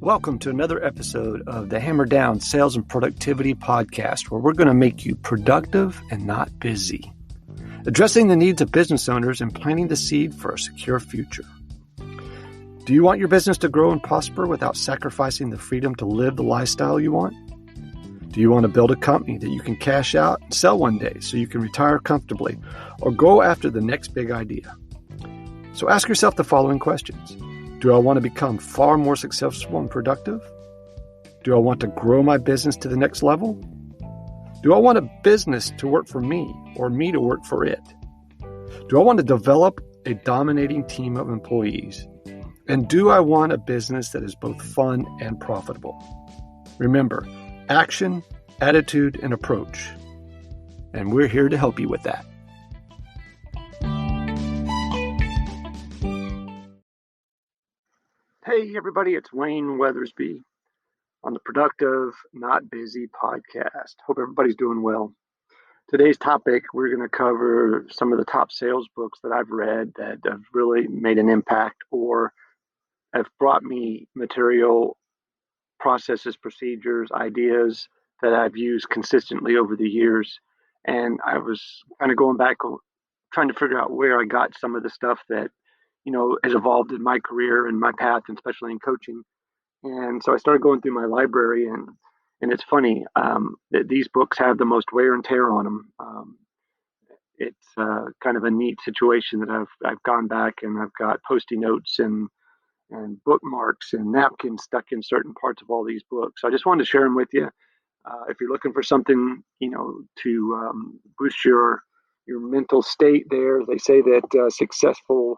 Welcome to another episode of the Hammer Down Sales and Productivity Podcast, where we're going to make you productive and not busy, addressing the needs of business owners and planting the seed for a secure future. Do you want your business to grow and prosper without sacrificing the freedom to live the lifestyle you want? Do you want to build a company that you can cash out and sell one day so you can retire comfortably or go after the next big idea? So ask yourself the following questions. Do I want to become far more successful and productive? Do I want to grow my business to the next level? Do I want a business to work for me or me to work for it? Do I want to develop a dominating team of employees? And do I want a business that is both fun and profitable? Remember, action, attitude, and approach. And we're here to help you with that. Hey everybody, it's Wayne Weathersby on the Productive, Not Busy podcast. Hope everybody's doing well. Today's topic, we're going to cover some of the top sales books that I've read that have really made an impact or have brought me material, processes, procedures, ideas that I've used consistently over the years. And I was kind of going back, trying to figure out where I got some of the stuff that has evolved in my career and my path, and especially in coaching. And so I started going through my library, and it's funny that these books have the most wear and tear on them. It's kind of a neat situation that I've gone back and I've got Post-it notes and bookmarks and napkins stuck in certain parts of all these books. So I just wanted to share them with you. If you're looking for something, to boost your mental state, there, they say that successful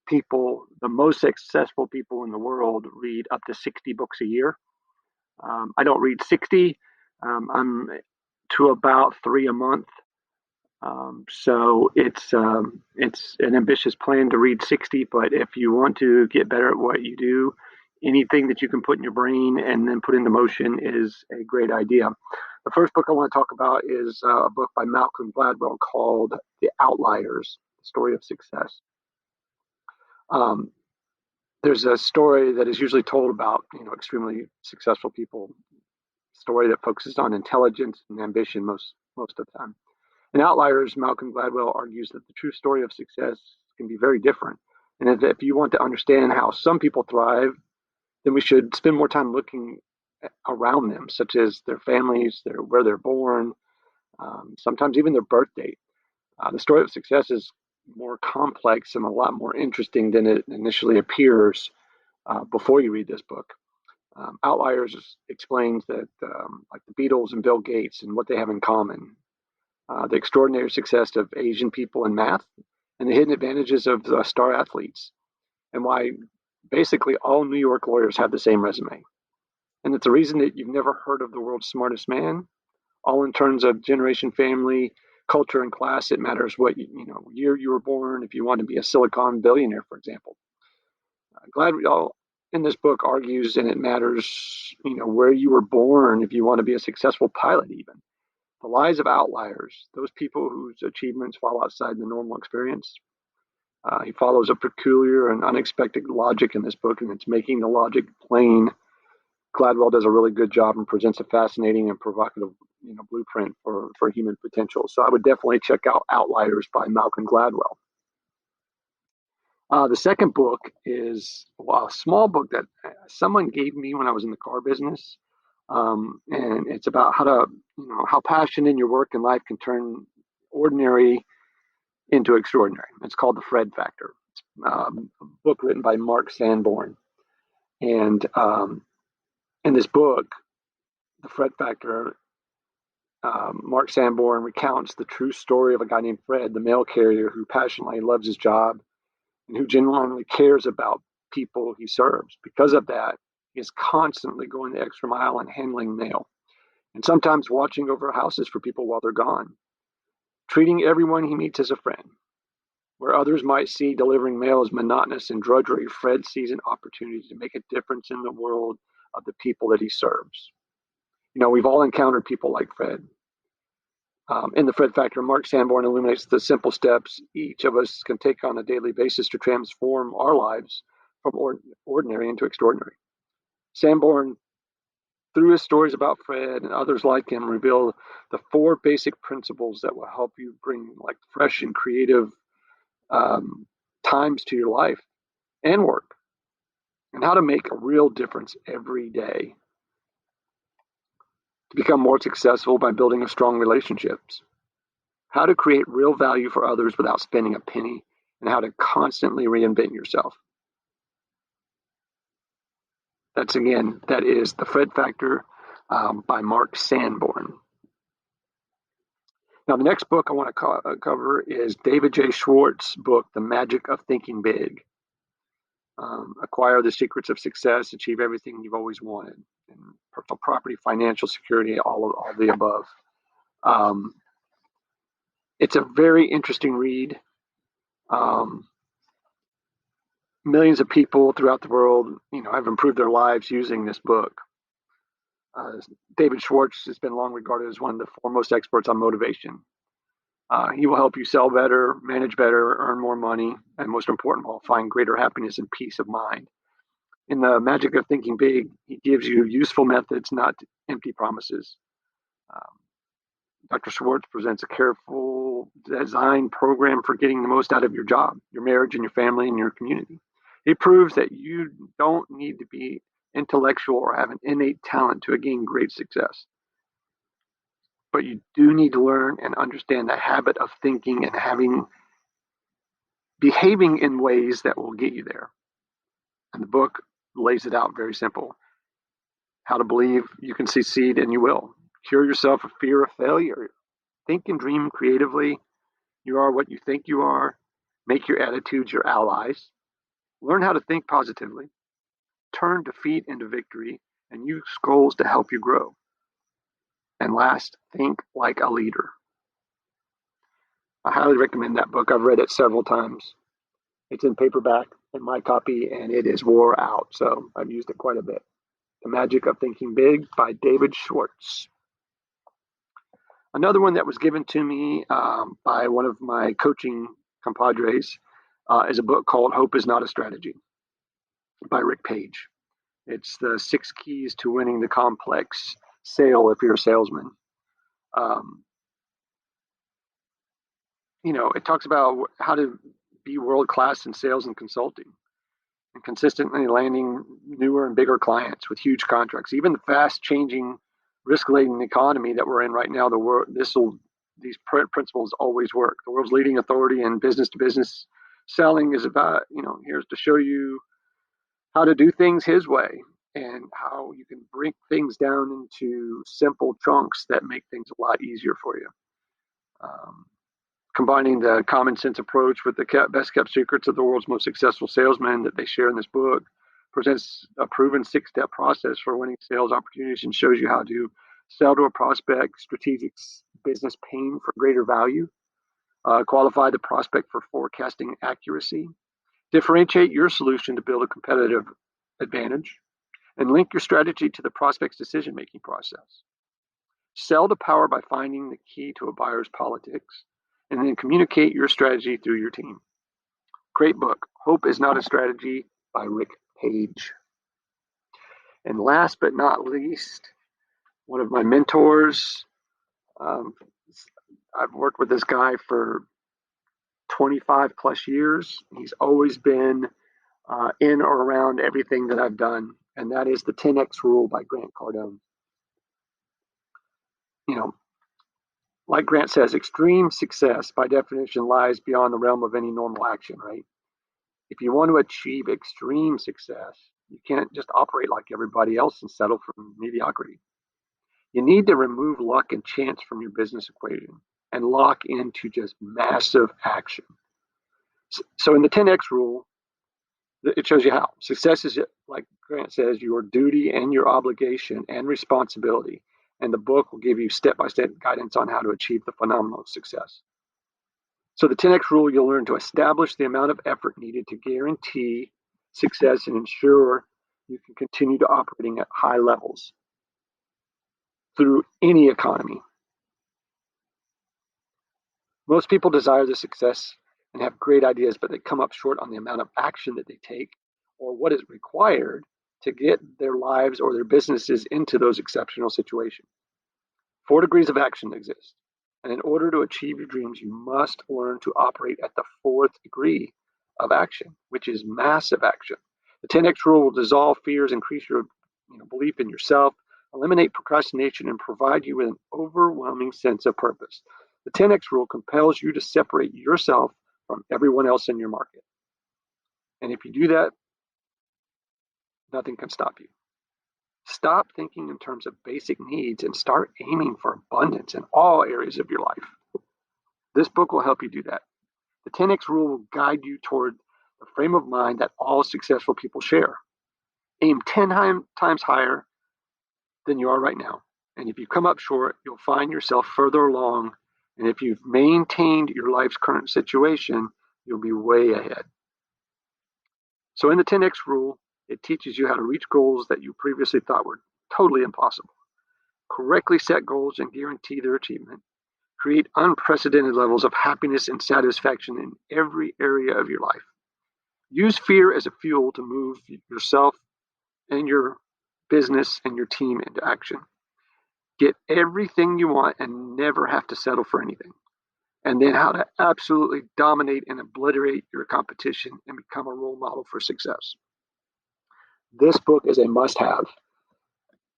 people, the most successful people in the world, read up to 60 books a year. I don't read 60. I'm to about 3 a month. So it's an ambitious plan to read 60. But if you want to get better at what you do, anything that you can put in your brain and then put into motion is a great idea. The first book I want to talk about is a book by Malcolm Gladwell called The Outliers, The Story of Success. There's a story that is usually told about, extremely successful people, story that focuses on intelligence and ambition most of the time. In Outliers, Malcolm Gladwell argues that the true story of success can be very different. And if you want to understand how some people thrive, then we should spend more time looking around them, such as their families, where they're born, sometimes even their birth date. The story of success is more complex and a lot more interesting than it initially appears before you read this book. Outliers explains that like the Beatles and Bill Gates and what they have in common, the extraordinary success of Asian people in math, and the hidden advantages of star athletes, and why basically all New York lawyers have the same resume. And it's the reason that you've never heard of the world's smartest man, all in terms of generation, family, culture, and class. It matters what year you were born. If you want to be a Silicon billionaire, for example, Gladwell in this book argues, and it matters, where you were born. If you want to be a successful pilot, even the lies of outliers, those people whose achievements fall outside the normal experience. He follows a peculiar and unexpected logic in this book, and it's making the logic plain. Gladwell does a really good job and presents a fascinating and provocative blueprint for human potential. So I would definitely check out Outliers by Malcolm Gladwell. The second book is a small book that someone gave me when I was in the car business. And it's about how passion in your work and life can turn ordinary into extraordinary. It's called The Fred Factor. It's a book written by Mark Sanborn. And in this book, The Fred Factor, Mark Sanborn recounts the true story of a guy named Fred, the mail carrier who passionately loves his job and who genuinely cares about people he serves. Because of that, he is constantly going the extra mile and handling mail, and sometimes watching over houses for people while they're gone, treating everyone he meets as a friend. Where others might see delivering mail as monotonous and drudgery, Fred sees an opportunity to make a difference in the world of the people that he serves. We've all encountered people like Fred. In The Fred Factor, Mark Sanborn illuminates the simple steps each of us can take on a daily basis to transform our lives from ordinary into extraordinary. Sanborn, through his stories about Fred and others like him, reveal the four basic principles that will help you bring like fresh and creative um, times to your life and work, and how to make a real difference every day to become more successful by building a strong relationships, how to create real value for others without spending a penny, and how to constantly reinvent yourself. That is The Fred Factor by Mark Sanborn. Now, the next book I want to cover is David J. Schwartz's book, The Magic of Thinking Big. Acquire the secrets of success, achieve everything you've always wanted, and personal property, financial security, all the above. Um, it's a very interesting read. Um, Millions of people throughout the world, have improved their lives using this book. Uh, David Schwartz has been long regarded as one of the foremost experts on motivation. He will help you sell better, manage better, earn more money, and most important of all, find greater happiness and peace of mind. In The Magic of Thinking Big, he gives you useful methods, not empty promises. Um, Dr. Schwartz presents a careful design program for getting the most out of your job, your marriage, and your family and your community. He proves that you don't need to be intellectual or have an innate talent to gain great success. But you do need to learn and understand the habit of thinking and behaving in ways that will get you there. And the book lays it out very simple. How to believe you can succeed and you will. Cure yourself of fear of failure. Think and dream creatively. You are what you think you are. Make your attitudes your allies. Learn how to think positively. Turn defeat into victory and use goals to help you grow. And last, think like a leader. I highly recommend that book. I've read it several times. It's in paperback in my copy and it is wore out, so I've used it quite a bit. The Magic of Thinking Big by David Schwartz. Another one that was given to me by one of my coaching compadres is a book called Hope is Not a Strategy by Rick Page. It's the 6 keys to winning the complex sale if you're a salesman. Um, it talks about how to be world class in sales and consulting and consistently landing newer and bigger clients with huge contracts. Even the fast changing, risk laden economy that we're in right now, these principles always work. The world's leading authority in business to business selling is about, here's to show you how to do things his way and how you can break things down into simple chunks that make things a lot easier for you. Combining the common sense approach with the best kept secrets of the world's most successful salesmen that they share in this book presents a proven 6-step process for winning sales opportunities and shows you how to sell to a prospect, strategic business pain for greater value, qualify the prospect for forecasting accuracy, differentiate your solution to build a competitive advantage, and link your strategy to the prospect's decision-making process. Sell to power by finding the key to a buyer's politics, and then communicate your strategy through your team. Great book, Hope is Not a Strategy by Rick Page. And last but not least, one of my mentors. I've worked with this guy for 25 plus years. He's always been in or around everything that I've done, and that is the 10X rule by Grant Cardone. Like Grant says, extreme success by definition lies beyond the realm of any normal action, right? If you want to achieve extreme success, you can't just operate like everybody else and settle for mediocrity. You need to remove luck and chance from your business equation and lock into just massive action. So in the 10X rule, it shows you how. Success is, like Grant says, your duty and your obligation and responsibility. And the book will give you step-by-step guidance on how to achieve the phenomenal success. So the 10X rule, you'll learn to establish the amount of effort needed to guarantee success and ensure you can continue to operating at high levels through any economy. Most people desire the success and have great ideas, but they come up short on the amount of action that they take or what is required to get their lives or their businesses into those exceptional situations. 4 degrees of action exist. And in order to achieve your dreams, you must learn to operate at the 4th degree of action, which is massive action. The 10X rule will dissolve fears, increase your belief in yourself, eliminate procrastination, and provide you with an overwhelming sense of purpose. The 10X rule compels you to separate yourself from everyone else in your market. And if you do that, nothing can stop you. Stop thinking in terms of basic needs and start aiming for abundance in all areas of your life. This book will help you do that. The 10X rule will guide you toward the frame of mind that all successful people share. Aim 10 times higher than you are right now. And if you come up short, you'll find yourself further along. And if you've maintained your life's current situation, you'll be way ahead. So in the 10X rule, it teaches you how to reach goals that you previously thought were totally impossible. Correctly set goals and guarantee their achievement. Create unprecedented levels of happiness and satisfaction in every area of your life. Use fear as a fuel to move yourself and your business and your team into action. Get everything you want and never have to settle for anything. And then how to absolutely dominate and obliterate your competition and become a role model for success. This book is a must-have.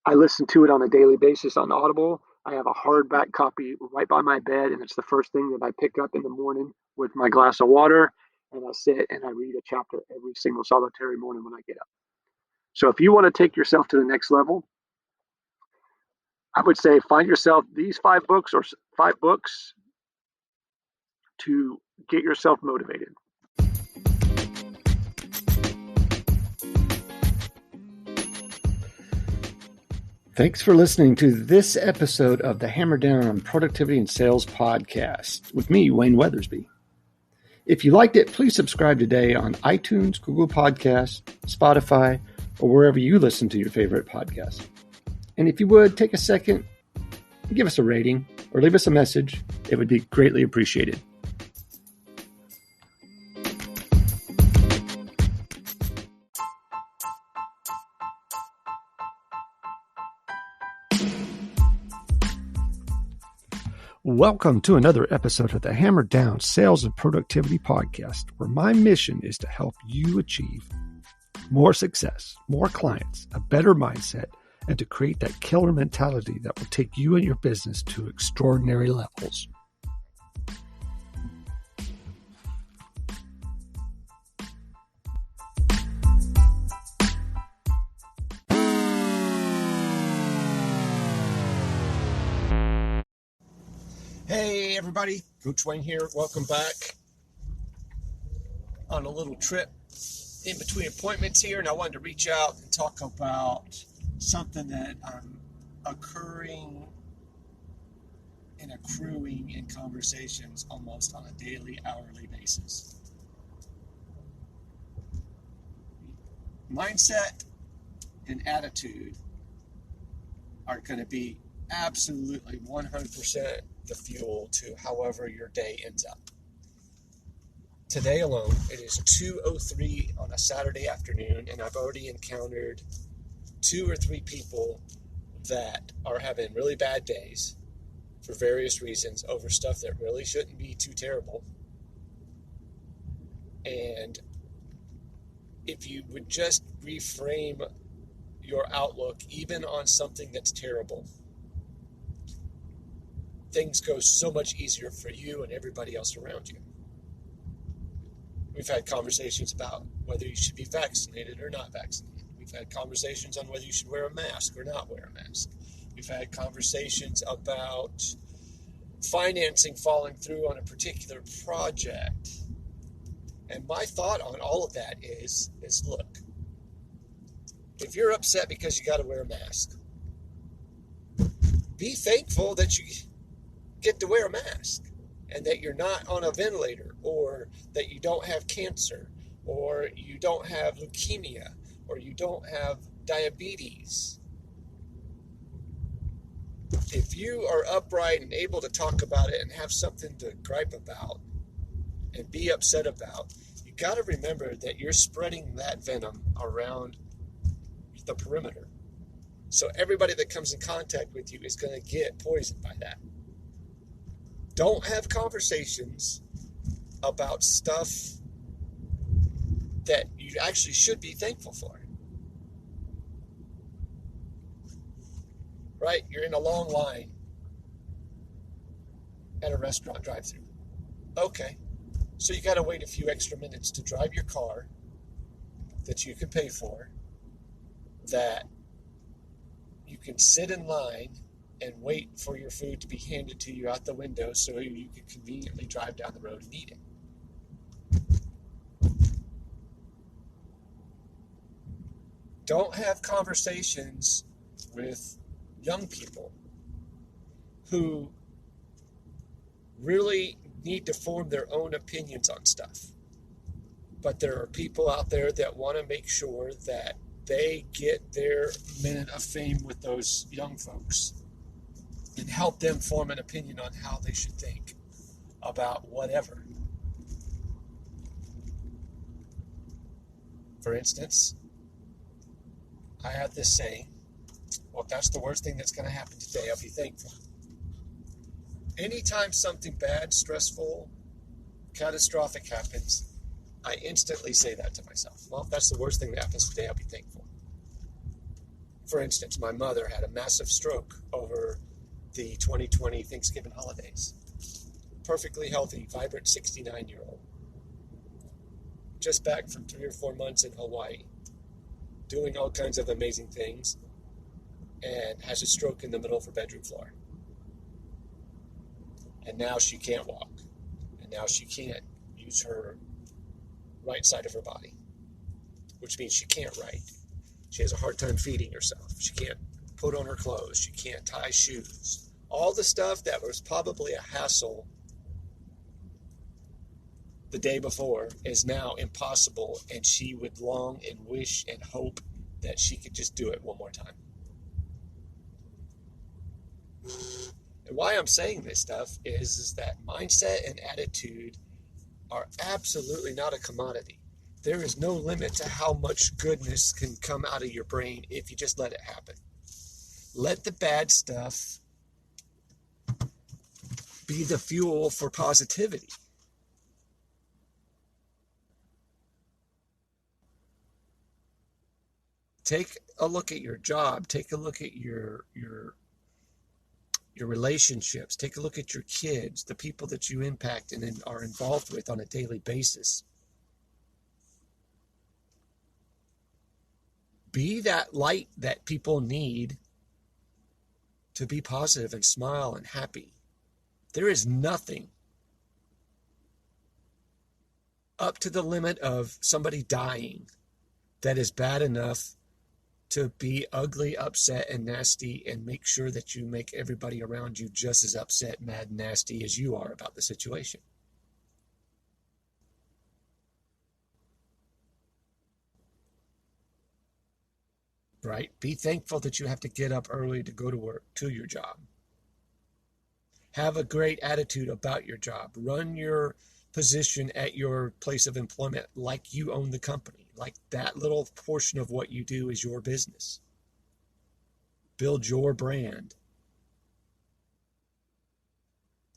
I listen to it on a daily basis on Audible. I have a hardback copy right by my bed, and it's the first thing that I pick up in the morning with my glass of water, and I sit and I read a chapter every single solitary morning when I get up. So if you want to take yourself to the next level, I would say find yourself these 5 books or 5 books to get yourself motivated. Thanks for listening to this episode of the Hammer Down on Productivity and Sales podcast with me, Wayne Weathersby. If you liked it, please subscribe today on iTunes, Google Podcasts, Spotify, or wherever you listen to your favorite podcast. And if you would, take a second, give us a rating, or leave us a message. It would be greatly appreciated. Welcome to another episode of the Hammer Down Sales and Productivity Podcast, where my mission is to help you achieve more success, more clients, a better mindset, and to create that killer mentality that will take you and your business to extraordinary levels. Hey everybody, Coach Wayne here. Welcome back on a little trip in between appointments here, and I wanted to reach out and talk about something that I'm accruing in conversations almost on a daily, hourly basis. Mindset and attitude are going to be absolutely 100% the fuel to however your day ends up. Today alone, it is 2:03 on a Saturday afternoon, and I've already encountered 2 or 3 people that are having really bad days for various reasons over stuff that really shouldn't be too terrible. And if you would just reframe your outlook, even on something that's terrible, things go so much easier for you and everybody else around you. We've had conversations about whether you should be vaccinated or not vaccinated. We've had conversations on whether you should wear a mask or not wear a mask. We've had conversations about financing falling through on a particular project. And my thought on all of that is look, if you're upset because you got to wear a mask, be thankful that you get to wear a mask and that you're not on a ventilator, or that you don't have cancer, or you don't have leukemia, or you don't have diabetes. If you are upright and able to talk about it and have something to gripe about and be upset about, you got to remember that you're spreading that venom around the perimeter. So everybody that comes in contact with you is going to get poisoned by that. Don't have conversations about stuff that you actually should be thankful for. Right? You're in a long line at a restaurant drive-thru. Okay. So you got to wait a few extra minutes to drive your car that you can pay for, that you can sit in line and wait for your food to be handed to you out the window so you can conveniently drive down the road and eat it. Don't have conversations with young people who really need to form their own opinions on stuff. But there are people out there that want to make sure that they get their minute of fame with those young folks and help them form an opinion on how they should think about whatever. For instance, I have this saying, well, if that's the worst thing that's going to happen today, I'll be thankful. Anytime something bad, stressful, catastrophic happens, I instantly say that to myself. Well, if that's the worst thing that happens today, I'll be thankful. For instance, my mother had a massive stroke over the 2020 Thanksgiving holidays. Perfectly healthy, vibrant 69-year-old. Just back from 3 or 4 months in Hawaii, doing all kinds of amazing things, and has a stroke in the middle of her bedroom floor. And now she can't walk. And now she can't use her right side of her body, which means she can't write. She has a hard time feeding herself. She can't put on her clothes. She can't tie shoes. All the stuff that was probably a hassle the day before is now impossible, and she would long and wish and hope that she could just do it one more time. And why I'm saying this stuff is that mindset and attitude are absolutely not a commodity. There is no limit to how much goodness can come out of your brain if you just let it happen. Let the bad stuff be the fuel for positivity. Take a look at your job. Take a look at your relationships. Take a look at your kids, the people that you impact and are involved with on a daily basis. Be that light that people need to be positive and smile and happy. There is nothing up to the limit of somebody dying that is bad enough to be ugly, upset, and nasty, and make sure that you make everybody around you just as upset, mad, and nasty as you are about the situation. Right? Be thankful that you have to get up early to go to work, to your job. Have a great attitude about your job. Run your position at your place of employment like you own the company, like that little portion of what you do is your business. Build your brand.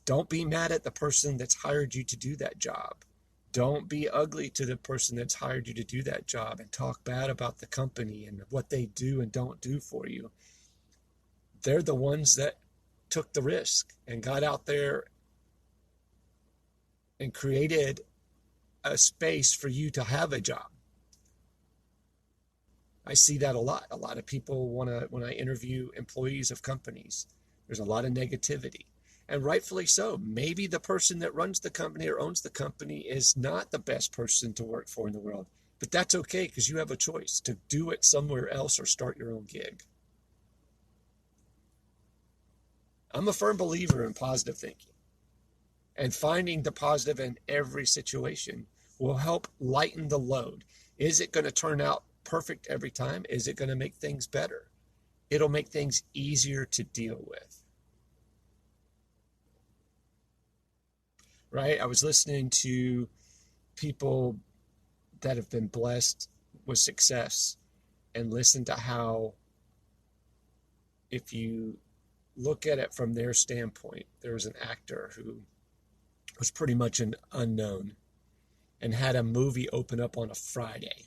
Don't be mad at the person that's hired you to do that job. Don't be ugly to the person that's hired you to do that job and talk bad about the company and what they do and don't do for you. They're the ones that took the risk and got out there and created a space for you to have a job. I see that a lot. A lot of people when I interview employees of companies, there's a lot of negativity. And rightfully so. Maybe the person that runs the company or owns the company is not the best person to work for in the world. But that's okay because you have a choice to do it somewhere else or start your own gig. I'm a firm believer in positive thinking. And finding the positive in every situation will help lighten the load. Is it going to turn out perfect every time? Is it going to make things better? It'll make things easier to deal with. Right? I was listening to people that have been blessed with success, and listen to how, if you look at it from their standpoint, there was an actor who was pretty much an unknown and had a movie open up on a Friday.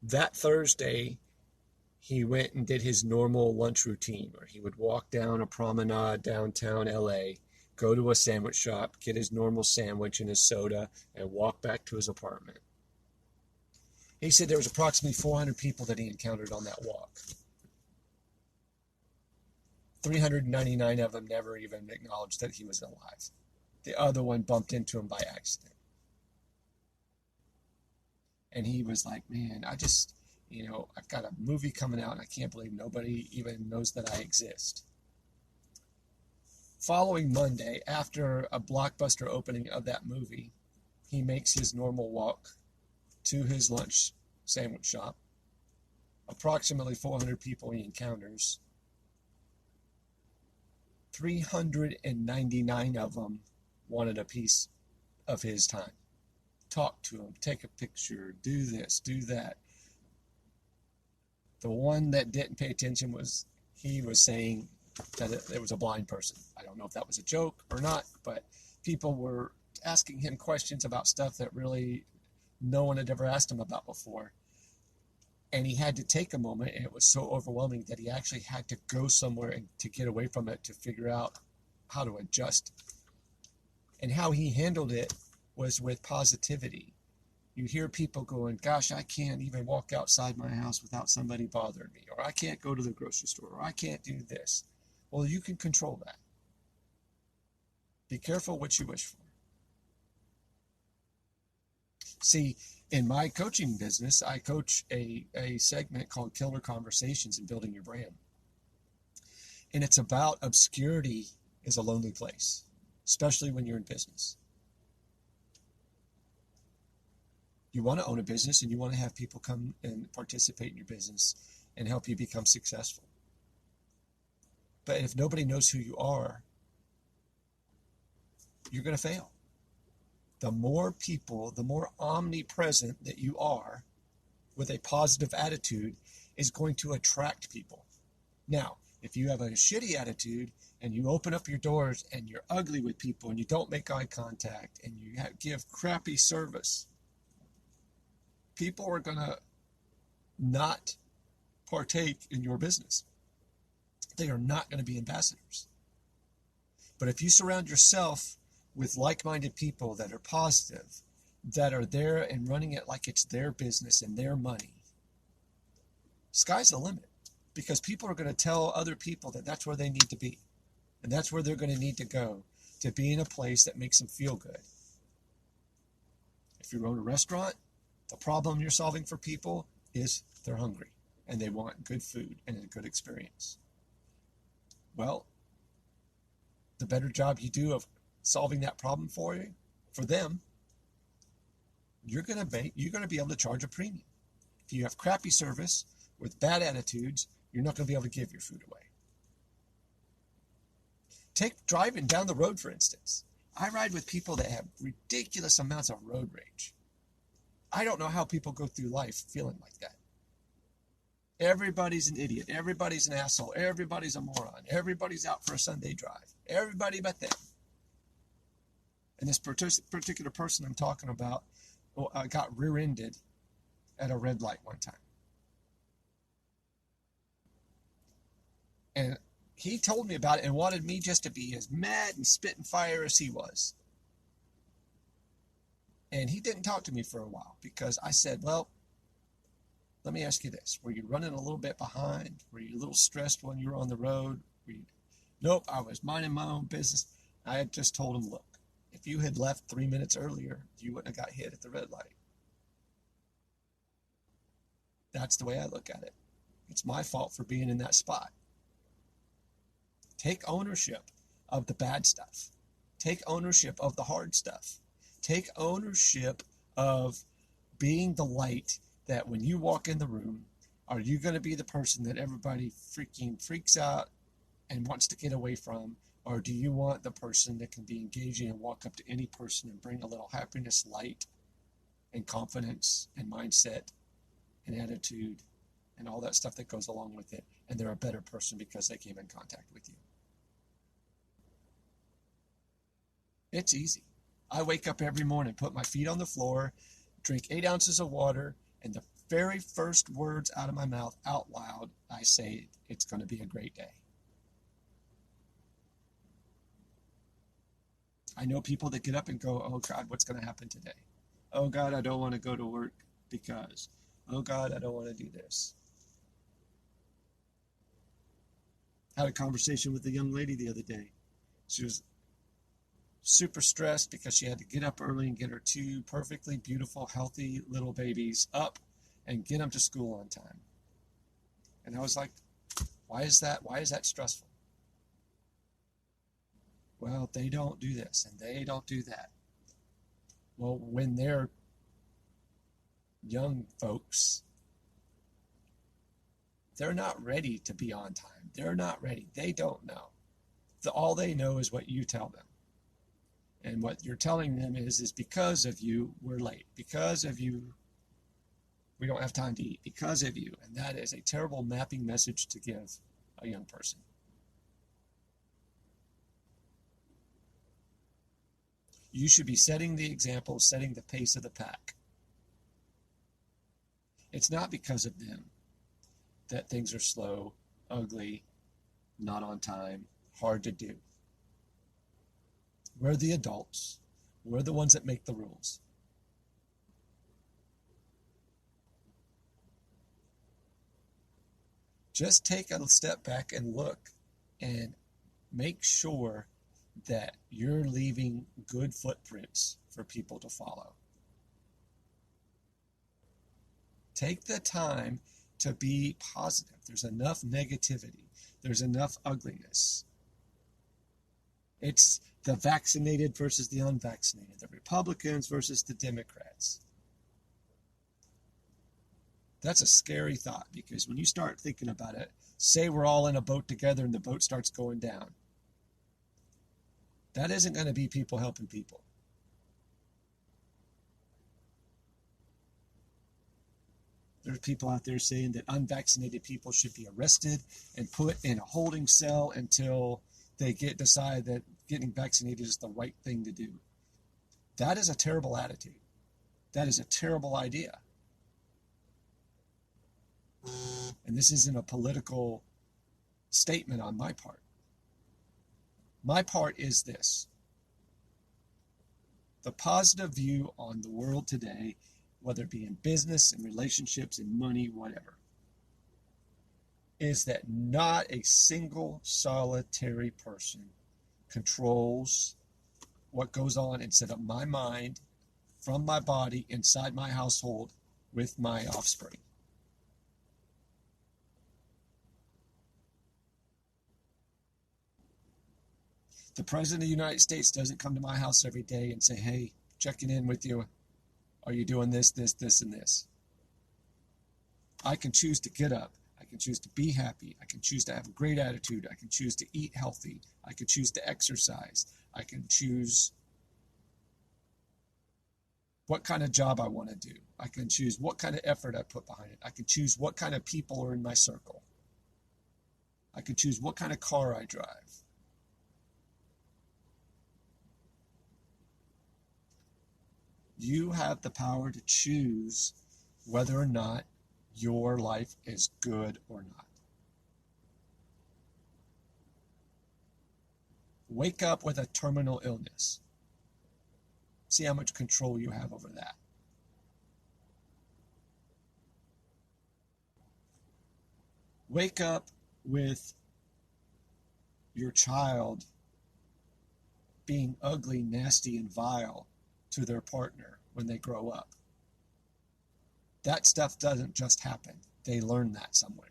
That Thursday, he went and did his normal lunch routine where he would walk down a promenade downtown LA, go to a sandwich shop, get his normal sandwich and his soda, and walk back to his apartment. He said there was approximately 400 people that he encountered on that walk. 399 of them never even acknowledged that he was alive. The other one bumped into him by accident. And he was like, man, I've got a movie coming out and I can't believe nobody even knows that I exist. Following Monday, after a blockbuster opening of that movie, he makes his normal walk to his lunch sandwich shop. Approximately 400 people he encounters. 399 of them wanted a piece of his time. Talk to him, take a picture, do this, do that. The one that didn't pay attention he was saying that it was a blind person. I don't know if that was a joke or not, but people were asking him questions about stuff that really no one had ever asked him about before. And he had to take a moment, and it was so overwhelming that he actually had to go somewhere and to get away from it to figure out how to adjust. And how he handled it was with positivity. You hear people going, gosh, I can't even walk outside my house without somebody bothering me, or I can't go to the grocery store, or I can't do this. Well, you can control that. Be careful what you wish for. See, in my coaching business, I coach a segment called Killer Conversations in Building Your Brand. And it's about obscurity is a lonely place, especially when you're in business. You want to own a business and you want to have people come and participate in your business and help you become successful. But if nobody knows who you are, you're going to fail. The more people, the more omnipresent that you are with a positive attitude is going to attract people. Now, if you have a shitty attitude and you open up your doors and you're ugly with people and you don't make eye contact and you give crappy service, people are going to not partake in your business. They are not going to be ambassadors. But if you surround yourself with like-minded people that are positive, that are there and running it like it's their business and their money, sky's the limit, because people are going to tell other people that that's where they need to be. And that's where they're going to need to go to be in a place that makes them feel good. If you own a restaurant, the problem you're solving for people is they're hungry and they want good food and a good experience. Well, the better job you do of solving that problem for them, you're going to be able to charge a premium. If you have crappy service with bad attitudes, you're not going to be able to give your food away. Take driving down the road, for instance. I ride with people that have ridiculous amounts of road rage. I don't know how people go through life feeling like that. Everybody's an idiot. Everybody's an asshole. Everybody's a moron. Everybody's out for a Sunday drive. Everybody but them. And this particular person I'm talking about got rear-ended at a red light one time. And he told me about it and wanted me just to be as mad and spitting fire as he was. And he didn't talk to me for a while because I said, well, let me ask you this. Were you running a little bit behind? Were you a little stressed when you were on the road? Nope, I was minding my own business. I had just told him, look, if you had left 3 minutes earlier, you wouldn't have got hit at the red light. That's the way I look at it. It's my fault for being in that spot. Take ownership of the bad stuff. Take ownership of the hard stuff. Take ownership of being the light that when you walk in the room, are you going to be the person that everybody freaking freaks out and wants to get away from? Or do you want the person that can be engaging and walk up to any person and bring a little happiness, light, and confidence, and mindset, and attitude, and all that stuff that goes along with it, and they're a better person because they came in contact with you. It's easy. I wake up every morning, put my feet on the floor, drink 8 ounces of water, and the very first words out of my mouth out loud, I say, it's going to be a great day. I know people that get up and go, oh God, what's going to happen today? Oh God, I don't want to go to work because, oh God, I don't want to do this. I had a conversation with a young lady the other day. She was super stressed because she had to get up early and get her 2 perfectly beautiful, healthy little babies up and get them to school on time. And I was like, why is that stressful? Well, they don't do this and they don't do that. Well, when they're young folks, they're not ready to be on time. They're not ready. They don't know. All they know is what you tell them. And what you're telling them is because of you, we're late. Because of you, we don't have time to eat. Because of you. And that is a terrible mapping message to give a young person. You should be setting the example, setting the pace of the pack. It's not because of them that things are slow, ugly, not on time, hard to do. We're the adults. We're the ones that make the rules. Just take a step back and look and make sure that you're leaving good footprints for people to follow. Take the time to be positive. There's enough negativity. There's enough ugliness. It's the vaccinated versus the unvaccinated, the Republicans versus the Democrats. That's a scary thought, because when you start thinking about it, say we're all in a boat together and the boat starts going down. That isn't going to be people helping people. There's people out there saying that unvaccinated people should be arrested and put in a holding cell until they decide that getting vaccinated is the right thing to do. That is a terrible attitude. That is a terrible idea. And this isn't a political statement on my part. My part is this. The positive view on the world today, whether it be in business, in relationships, in money, whatever, is that not a single solitary person controls what goes on inside of my mind, from my body, inside my household, with my offspring. The President of the United States doesn't come to my house every day and say, hey, checking in with you. Are you doing this, this, this, and this? I can choose to get up. I can choose to be happy. I can choose to have a great attitude. I can choose to eat healthy. I can choose to exercise. I can choose what kind of job I want to do. I can choose what kind of effort I put behind it. I can choose what kind of people are in my circle. I can choose what kind of car I drive. You have the power to choose whether or not your life is good or not. Wake up with a terminal illness. See how much control you have over that. Wake up with your child being ugly, nasty, and vile to their partner when they grow up. That stuff doesn't just happen. They learn that somewhere.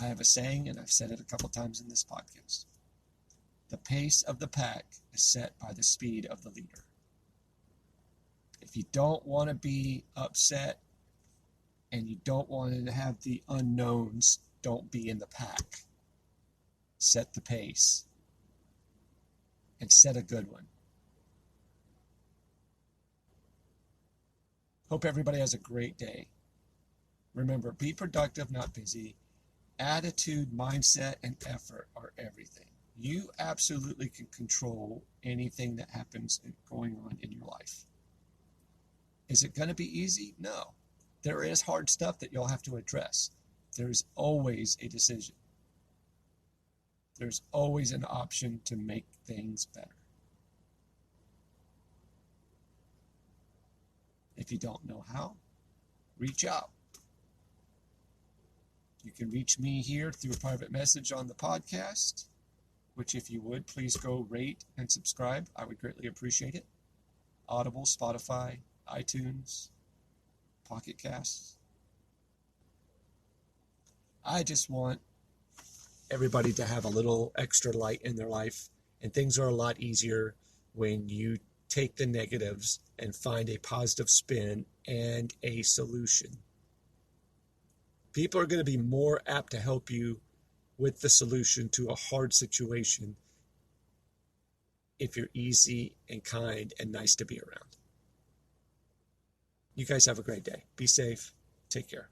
I have a saying, and I've said it a couple times in this podcast. The pace of the pack is set by the speed of the leader. If you don't want to be upset and you don't want to have the unknowns, don't be in the pack. Set the pace and set a good one. Hope everybody has a great day. Remember, be productive, not busy. Attitude, mindset, and effort are everything. You absolutely can control anything that happens going on in your life. Is it going to be easy? No. There is hard stuff that you'll have to address. There's always a decision. There's always an option to make things better. If you don't know how, reach out. You can reach me here through a private message on the podcast, which if you would, please go rate and subscribe. I would greatly appreciate it. Audible, Spotify, iTunes, Pocket Casts. I just want everybody to have a little extra light in their life, and things are a lot easier when you take the negatives and find a positive spin and a solution. People are going to be more apt to help you with the solution to a hard situation if you're easy and kind and nice to be around. You guys have a great day. Be safe. Take care.